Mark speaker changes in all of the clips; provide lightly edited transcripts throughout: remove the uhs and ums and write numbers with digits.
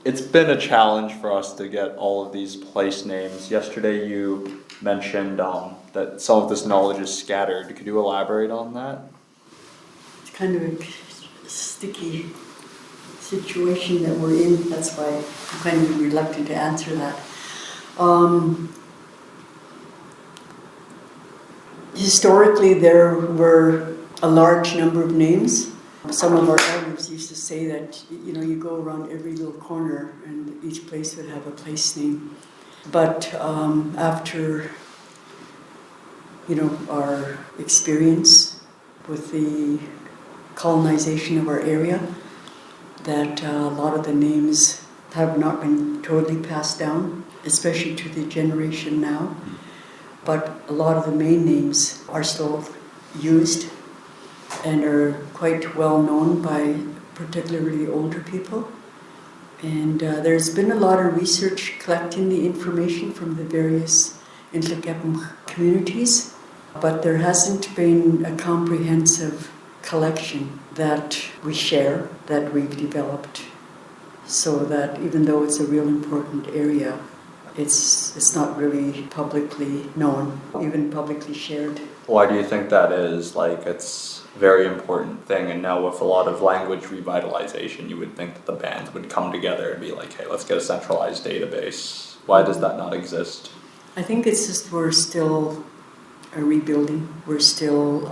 Speaker 1: It's been a challenge for us to get all of these place names. Yesterday you mentioned that some of this knowledge is scattered. Could you elaborate on that?
Speaker 2: It's kind of a sticky situation that we're in. That's why I'm kind of reluctant to answer that. Historically, there were a large number of names. Some of our elders used to say that, you go around every little corner and each place would have a place name. But after, our experience with the colonization of our area, that a lot of the names have not been totally passed down, especially to the generation now. But a lot of the main names are still used and are quite well known by particularly older people. And there's been a lot of research collecting the information from the various Nlaka'pamux communities, but there hasn't been a comprehensive collection that we share, that we've developed, so that even though it's a real important area, it's not really publicly known, even publicly shared.
Speaker 1: Why do you think that is? It's a very important thing, and now with a lot of language revitalization, you would think that the bands would come together and be like, hey, let's get a centralized database. Why does that not exist?
Speaker 2: I think it's just we're still rebuilding. We're still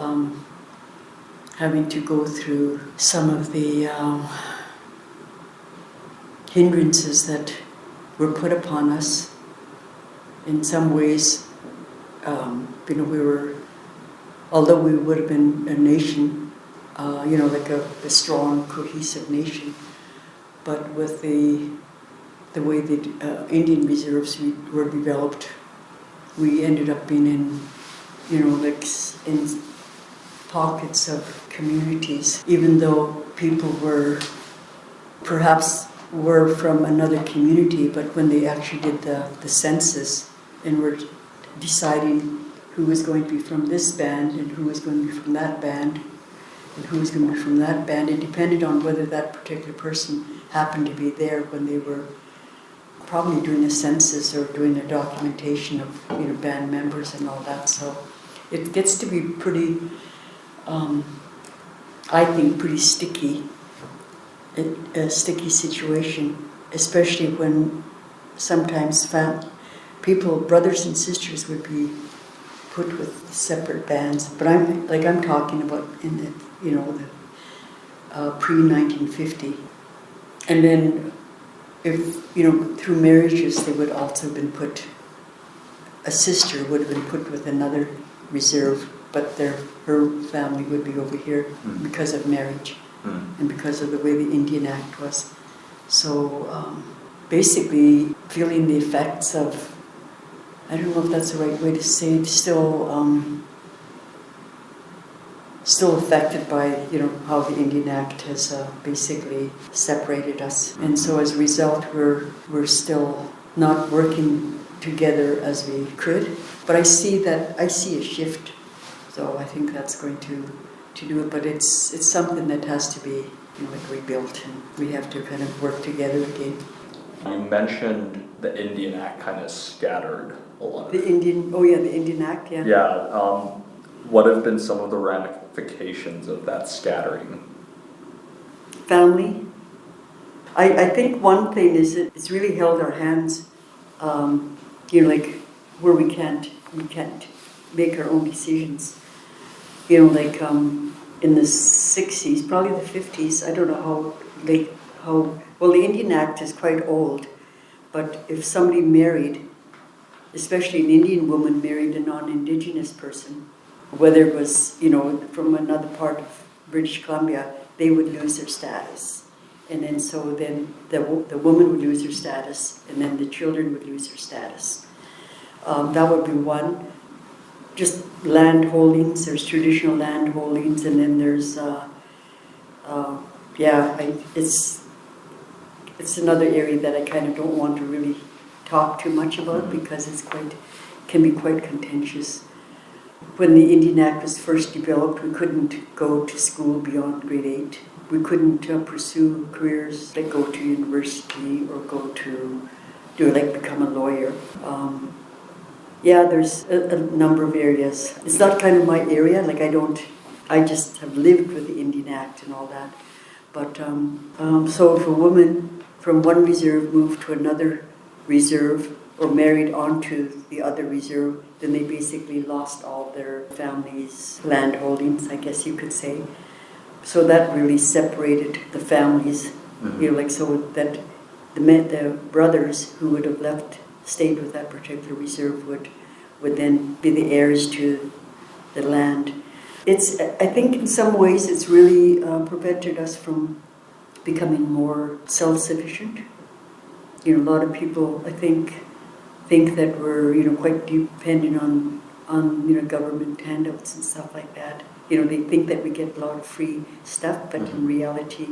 Speaker 2: having to go through some of the hindrances that were put upon us. In some ways, although we would have been a nation, like a strong, cohesive nation, but with the way the Indian reserves were developed, we ended up being in pockets of communities, even though people were from another community, but when they actually did the census and were deciding who was going to be from this band and who was going to be from that band and who was going to be from that band, it depended on whether that particular person happened to be there when they were probably doing a census or doing a documentation of band members and all that. So it gets to be pretty, I think, pretty sticky, a sticky situation, especially when sometimes people, brothers and sisters, would be put with separate bands. But I'm talking about in the pre-1950, and then if through marriages they would also have been put. A sister would have been put with another reserve, but her family would be over here because of marriage and because of the way the Indian Act was. So basically feeling the effects of, I don't know if that's the right way to say it, still affected by how the Indian Act has basically separated us. And so as a result, we're still not working together as we could. But I see a shift. So I think that's going to do it. But it's something that has to be rebuilt, and we have to kind of work together again.
Speaker 1: You mentioned the Indian Act kind of scattered a lot.
Speaker 2: The Indian Act, yeah.
Speaker 1: Yeah. What have been some of the ramifications of that scattering?
Speaker 2: Family. I think one thing is it's really held our hands, where we can't make our own decisions. In the 60s, probably the 50s, I don't know well, the Indian Act is quite old, but if somebody married, especially an Indian woman married a non-Indigenous person, whether it was, from another part of British Columbia, they would lose their status. And then the woman would lose her status, and then the children would lose their status. That would be one. Just land holdings, there's traditional land holdings, and then there's, it's another area that I kind of don't want to really talk too much about because can be quite contentious. When the Indian Act was first developed, we couldn't go to school beyond grade 8. we couldn't pursue careers like go to university or go to become a lawyer. Yeah, there's a number of areas. It's not kind of my area, like I just have lived with the Indian Act and all that. But so if a woman from one reserve moved to another reserve or married onto the other reserve, then they basically lost all their family's land holdings, I guess you could say. So that really separated the families, so that the brothers who would have stayed with that particular reserve would then be the heirs to the land. I think in some ways it's really prevented us from becoming more self-sufficient. A lot of people, I think that we're, quite dependent on government handouts and stuff like that. They think that we get a lot of free stuff, but in reality,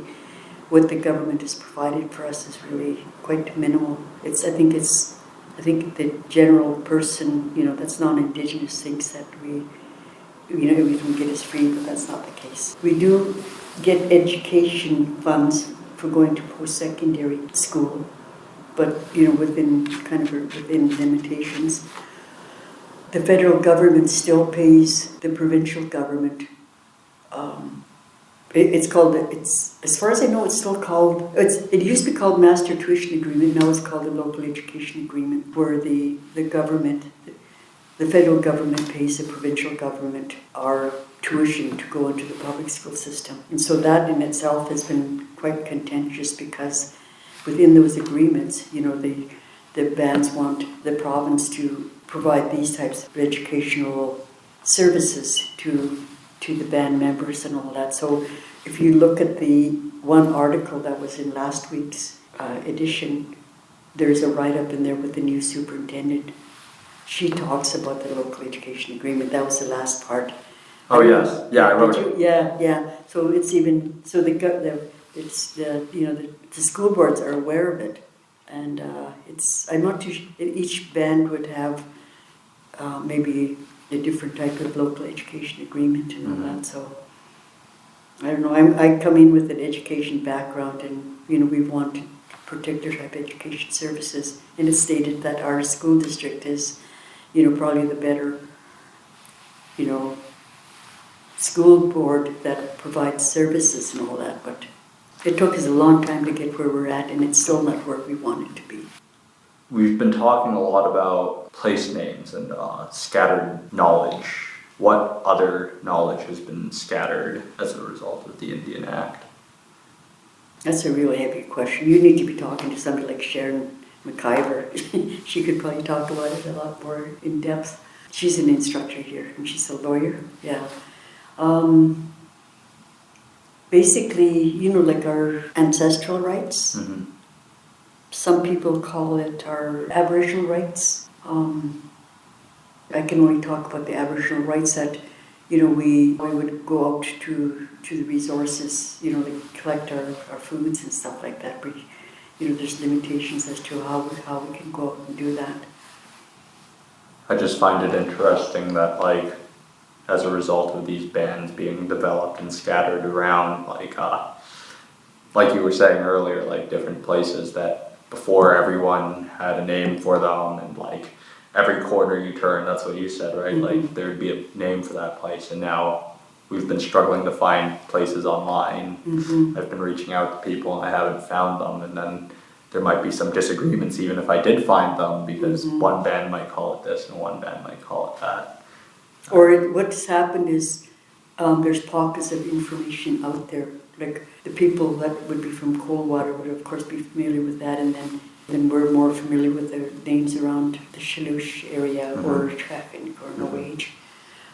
Speaker 2: what the government has provided for us is really quite minimal. I think the general person, that's non-Indigenous thinks that everything we get is free, but that's not the case. We do get education funds for going to post-secondary school, but within limitations. The federal government still pays the provincial government. As far as I know, it's still called, it used to be called Master Tuition Agreement, now it's called the Local Education Agreement, where the federal government pays the provincial government our tuition to go into the public school system. And so that in itself has been quite contentious because within those agreements, the bands want the province to provide these types of educational services to the band members and all that. So if you look at the one article that was in last week's edition, there's a write-up in there with the new superintendent. She talks about the local education agreement. That was the last part.
Speaker 1: Oh yes, yeah, I wrote it.
Speaker 2: Yeah. So it's even the school boards are aware of it, and I'm not too sure. Each band would have maybe a different type of local education agreement and all that. So I don't know. I come in with an education background, and we want particular type of education services, and it's stated that our school district is, probably the better, school board that provides services and all that. But it took us a long time to get where we're at, and it's still not where we want it to be.
Speaker 1: We've been talking a lot about place names and scattered knowledge. What other knowledge has been scattered as a result of the Indian Act?
Speaker 2: That's a really heavy question. You need to be talking to somebody like Sharon McIver. She could probably talk about it a lot more in depth. She's an instructor here, and she's a lawyer. Yeah. Basically, like our ancestral rights. Mm-hmm. Some people call it our Aboriginal rights. I can only talk about the Aboriginal rights that, we would go out to the resources, like collect our foods and stuff like that. But, there's limitations as to how we can go out and do that.
Speaker 1: I just find it interesting that, as a result of these bands being developed and scattered around, like you were saying earlier, different places that before everyone had a name for them, and every corner you turn, that's what you said, right? Mm-hmm. There'd be a name for that place, and now we've been struggling to find places online. Mm-hmm. I've been reaching out to people and I haven't found them, and then there might be some disagreements even if I did find them, because mm-hmm. one band might call it this and one band might call it that.
Speaker 2: Or what's happened is there's pockets of information out there. Like the people that would be from Coldwater would of course be familiar with that, and then we're more familiar with the names around the Shalush area, mm-hmm. or Shackan or No-Age.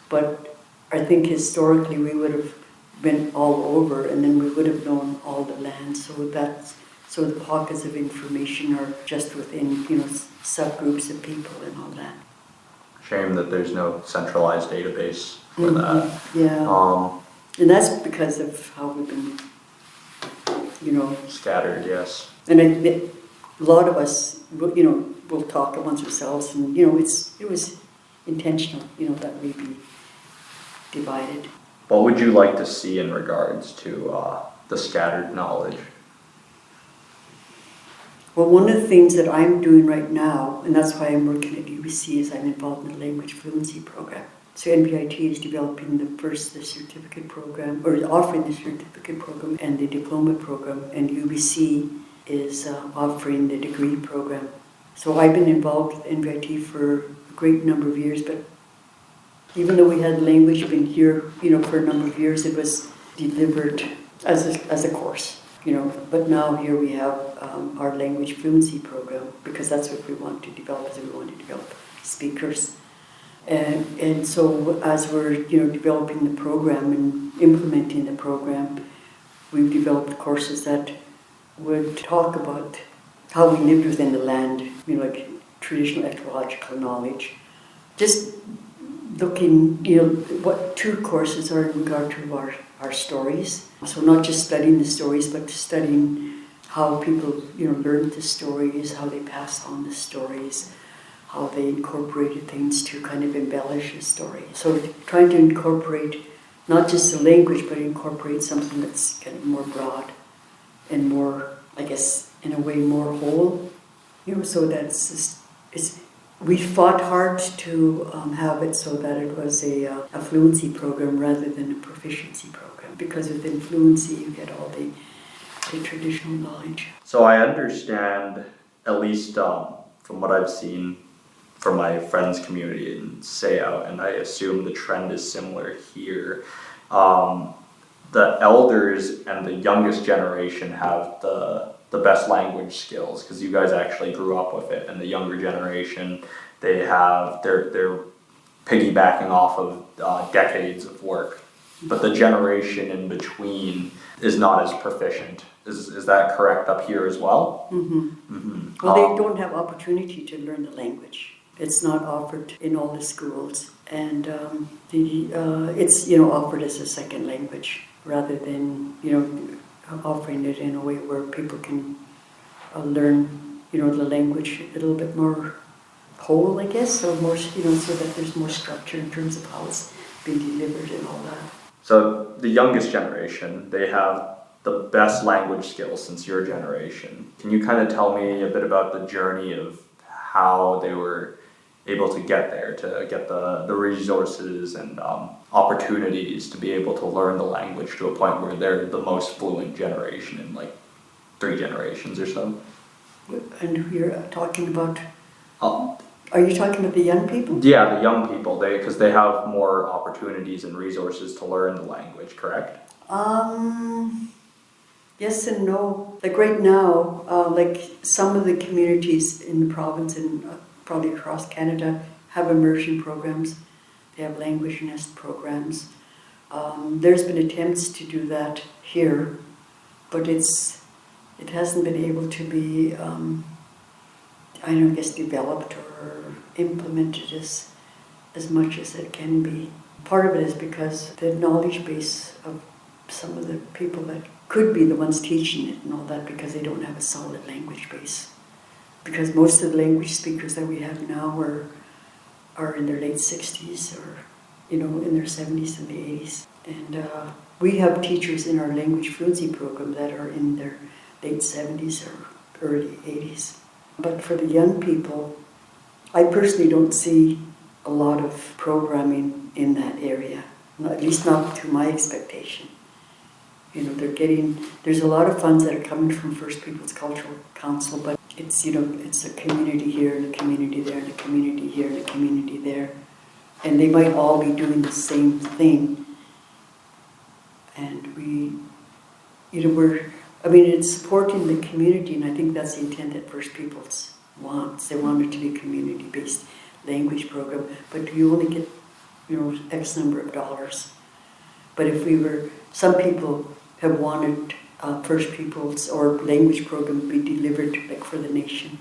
Speaker 2: But I think historically we would have been all over, and then we would have known all the land. So the pockets of information are just within, subgroups of people and all that.
Speaker 1: Shame that there's no centralized database for
Speaker 2: mm-hmm.
Speaker 1: that.
Speaker 2: Yeah. And that's because of how we've been,
Speaker 1: scattered, yes.
Speaker 2: And a lot of us, will talk amongst ourselves, and, it was intentional, that we be divided.
Speaker 1: What would you like to see in regards to the scattered knowledge?
Speaker 2: Well, one of the things that I'm doing right now, and that's why I'm working at UBC, is I'm involved in the language fluency program. So NVIT is developing the certificate program, or offering the certificate program and the diploma program, and UBC is offering the degree program. So I've been involved with NVIT for a great number of years, but even though we had language been here, for a number of years, it was delivered as a course, But now here we have our language fluency program, because that's what we want to develop, we want to develop speakers. And so as we're, developing the program and implementing the program, we've developed courses that would talk about how we lived within the land, like traditional ecological knowledge. Just looking, what 2 courses are in regard to our stories. So not just studying the stories, but studying how people, learned the stories, how they pass on the stories, how they incorporated things to kind of embellish a story. So trying to incorporate not just the language, but incorporate something that's kind of more broad and more, I guess, in a way more whole. So that's we fought hard to have it so that it was a fluency program rather than a proficiency program, because within fluency you get all the traditional knowledge.
Speaker 1: So I understand, at least from what I've seen from my friends' community in Sayout, and I assume the trend is similar here, the elders and the youngest generation have the best language skills, because you guys actually grew up with it, and the younger generation, they're piggybacking off of decades of work, but the generation in between is not as proficient. Is that correct up here as well?
Speaker 2: Mm-hmm. Mm-hmm. Well, they don't have opportunity to learn the language. It's not offered in all the schools, and it's offered as a second language rather than offering it in a way where people can learn the language a little bit more whole, I guess, or more so that there's more structure in terms of how it's being delivered and all that.
Speaker 1: So the youngest generation, they have the best language skills since your generation. Can you kind of tell me a bit about the journey of how they were able to get there, to get the resources and opportunities to be able to learn the language to a point where they're the most fluent generation in like 3 generations or so?
Speaker 2: And you're talking about... Are you talking about the young people?
Speaker 1: Yeah, the young people, because they have more opportunities and resources to learn the language, correct?
Speaker 2: Yes and no. Like right now, like some of the communities in the province and probably across Canada have immersion programs. They have language nest programs. There's been attempts to do that here, but it hasn't been able to be, developed or implemented as much as it can be. Part of it is because the knowledge base of some of the people that could be the ones teaching it and all that, because they don't have a solid language base. Because most of the language speakers that we have now are in their late 60s or, in their 70s and the 80s. And we have teachers in our language fluency program that are in their late 70s or early 80s. But for the young people, I personally don't see a lot of programming in that area, at least not to my expectation. There's a lot of funds that are coming from First Peoples Cultural Council, but it's a community here and a community there and a community here and a community there. And they might all be doing the same thing. And it's supporting the community, and I think that's the intent that First Peoples wants. They want it to be a community-based language program, but you only get, X number of dollars. But some people have wanted First Peoples or language program to be delivered like for the nation.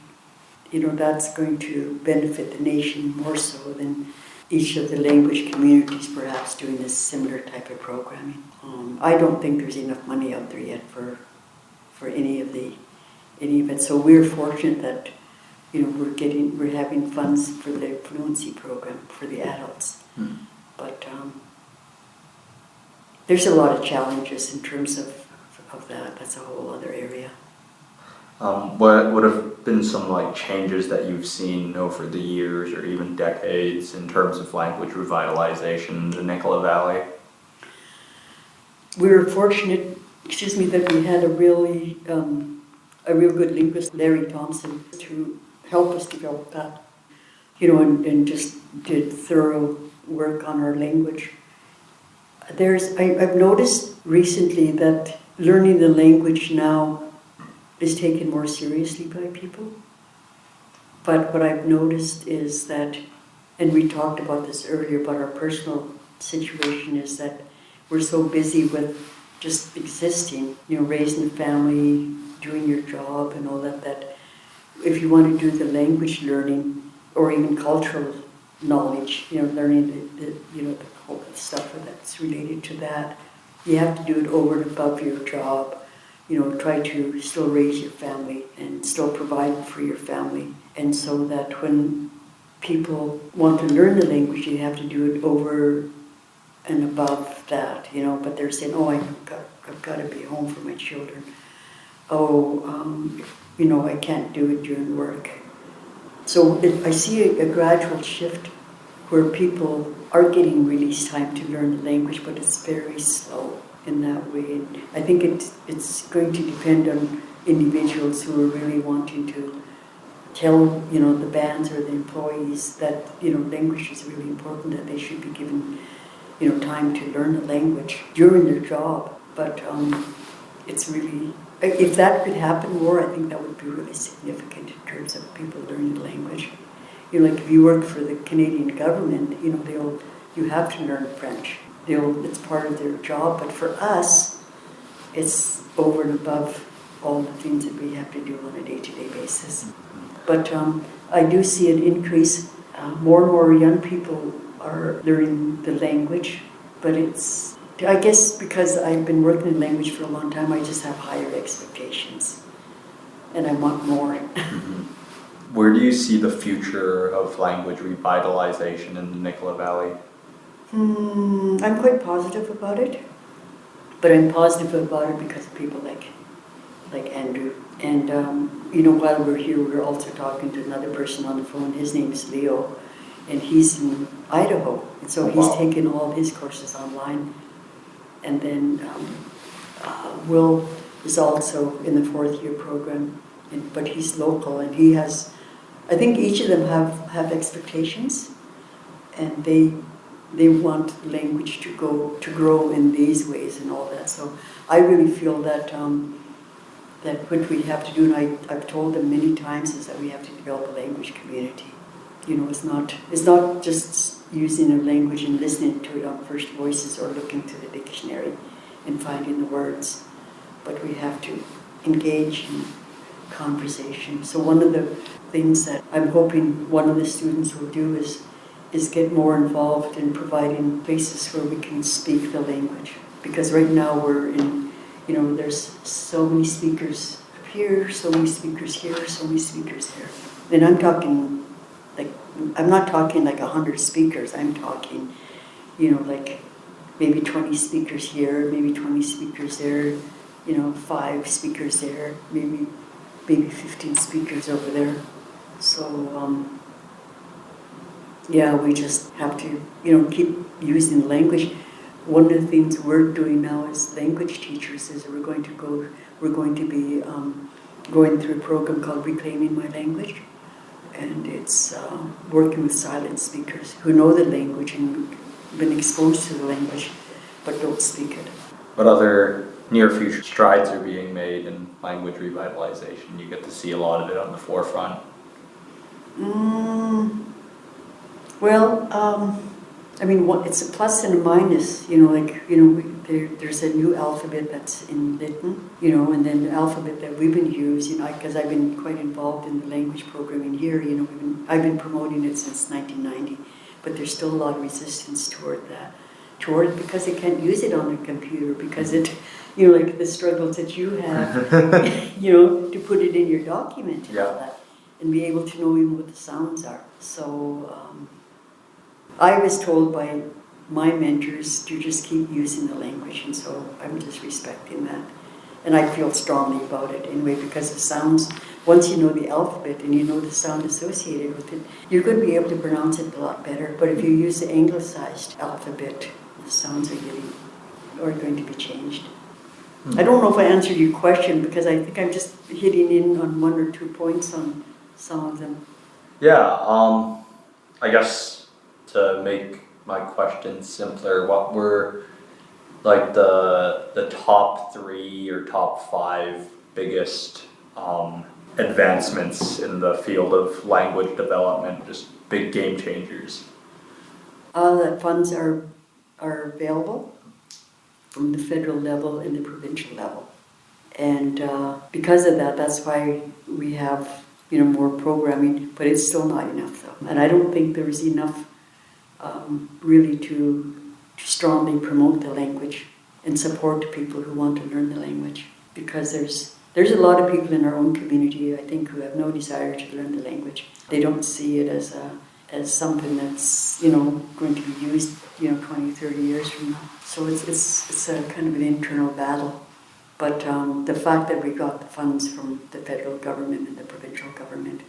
Speaker 2: That's going to benefit the nation more so than each of the language communities perhaps doing this similar type of programming. I don't think there's enough money out there yet for any of it. So we're fortunate that we're having funds for the fluency program for the adults. But there's a lot of challenges in terms of of that. That's a whole other area.
Speaker 1: What would have been some like changes that you've seen over the years or even decades in terms of language revitalization in the Nicola Valley?
Speaker 2: We were fortunate, that we had a real good linguist, Larry Thompson, to help us develop that, and just did thorough work on our language. I've noticed recently that learning the language now is taken more seriously by people. But what I've noticed is that, and we talked about this earlier, about our personal situation, is that we're so busy with just existing, raising a family, doing your job and all that, that if you want to do the language learning or even cultural knowledge, learning the whole stuff that's related to that, you have to do it over and above your job. Try to still raise your family and still provide for your family. And so that when people want to learn the language, you have to do it over and above that, but they're saying, oh, I've got to be home for my children. Oh, I can't do it during work. So I see a gradual shift where people are getting release time to learn the language, but it's very slow in that way. I think it's going to depend on individuals who are really wanting to tell, the bands or the employees that, language is really important, that they should be given, time to learn the language during their job. But it's really, if that could happen more, I think that would be really significant in terms of people learning the language. Like if you work for the Canadian government, you have to learn French. It's part of their job, but for us, it's over and above all the things that we have to do on a day-to-day basis. But I do see an increase. More and more young people are learning the language, but I guess because I've been working in language for a long time, I just have higher expectations, and I want more.
Speaker 1: Where do you see the future of language revitalization in the Nicola Valley?
Speaker 2: I'm quite positive about it, but I'm positive about it because of people like Andrew. And while we're here, we're also talking to another person on the phone. His name is Leo, and he's in Idaho. And so he's taken all his courses online. And then Will is also in the 4th year program, but he's local, and he has, I think each of them have expectations, and they want language to grow in these ways and all that. So I really feel that that what we have to do, and I've told them many times, is that we have to develop a language community. It's not just using a language and listening to it on First Voices or looking to the dictionary and finding the words, but we have to engage in conversation. So one of the things that I'm hoping one of the students will do is get more involved in providing places where we can speak the language. Because right now we're in, there's so many speakers up here, so many speakers here, so many speakers there. And I'm not talking like 100 speakers, I'm talking, like maybe 20 speakers here, maybe 20 speakers there, 5 speakers there, maybe 15 speakers over there. So, we just have to, keep using the language. One of the things we're doing now as language teachers is we're going to be going through a program called Reclaiming My Language. And it's working with silent speakers who know the language and been exposed to the language, but don't speak it.
Speaker 1: What other near future strides are being made in language revitalization? You get to see a lot of it on the forefront.
Speaker 2: It's a plus and a minus. There's a new alphabet that's in Lytton, and then the alphabet that we've been using, because I've been quite involved in the language programming here. I've been promoting it since 1990, but there's still a lot of resistance toward because they can't use it on a computer because it, like the struggles that you have, to put it in your document and all that, and be able to know even what the sounds are. So I was told by my mentors to just keep using the language, and so I'm just respecting that. And I feel strongly about it anyway, because the sounds, once you know the alphabet and you know the sound associated with it, you're going to be able to pronounce it a lot better. But if you use the anglicized alphabet, the sounds are going to be changed. I don't know if I answered your question, because I think I'm just hitting in on one or 2 points on some of them.
Speaker 1: Yeah, I guess to make my question simpler, what were like the top 3 or top 5 biggest advancements in the field of language development, just big game changers?
Speaker 2: That funds are available from the federal level and the provincial level. And because of that, that's why we have more programming, but it's still not enough though. And I don't think there is enough really to strongly promote the language and support people who want to learn the language. Because there's a lot of people in our own community, I think, who have no desire to learn the language. They don't see it as something that's going to be used 20, 30 years from now. So it's a kind of an internal battle. But the fact that we got the funds from the federal government and the provincial government,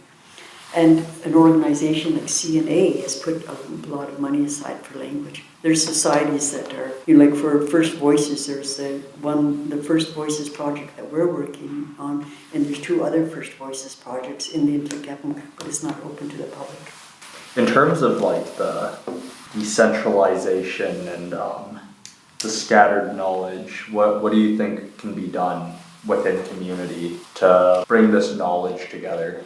Speaker 2: and an organization like CNA has put a lot of money aside for language. There's societies that are, like for First Voices, there's the First Voices project that we're working on, and there's 2 other First Voices projects in the Nlaka'pamux, but it's not open to the public.
Speaker 1: In terms of like the decentralization and the scattered knowledge, what do you think can be done within community to bring this knowledge together?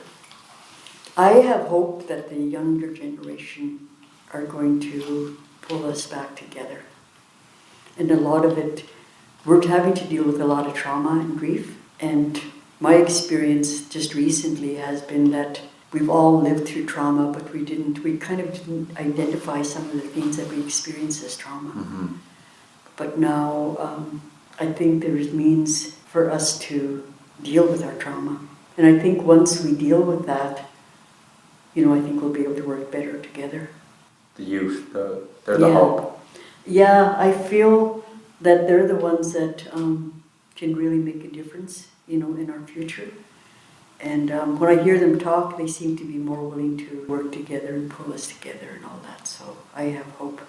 Speaker 2: I have hope that the younger generation are going to pull us back together. And a lot of it, we're having to deal with a lot of trauma and grief. And my experience just recently has been that we've all lived through trauma, but we kind of didn't identify some of the things that we experience as trauma.
Speaker 1: Mm-hmm.
Speaker 2: But now I think there's means for us to deal with our trauma. And I think once we deal with that, I think we'll be able to work better together.
Speaker 1: The youth, they're the hope.
Speaker 2: Yeah, I feel that they're the ones that can really make a difference, in our future. And when I hear them talk, they seem to be more willing to work together and pull us together and all that. So I have hope.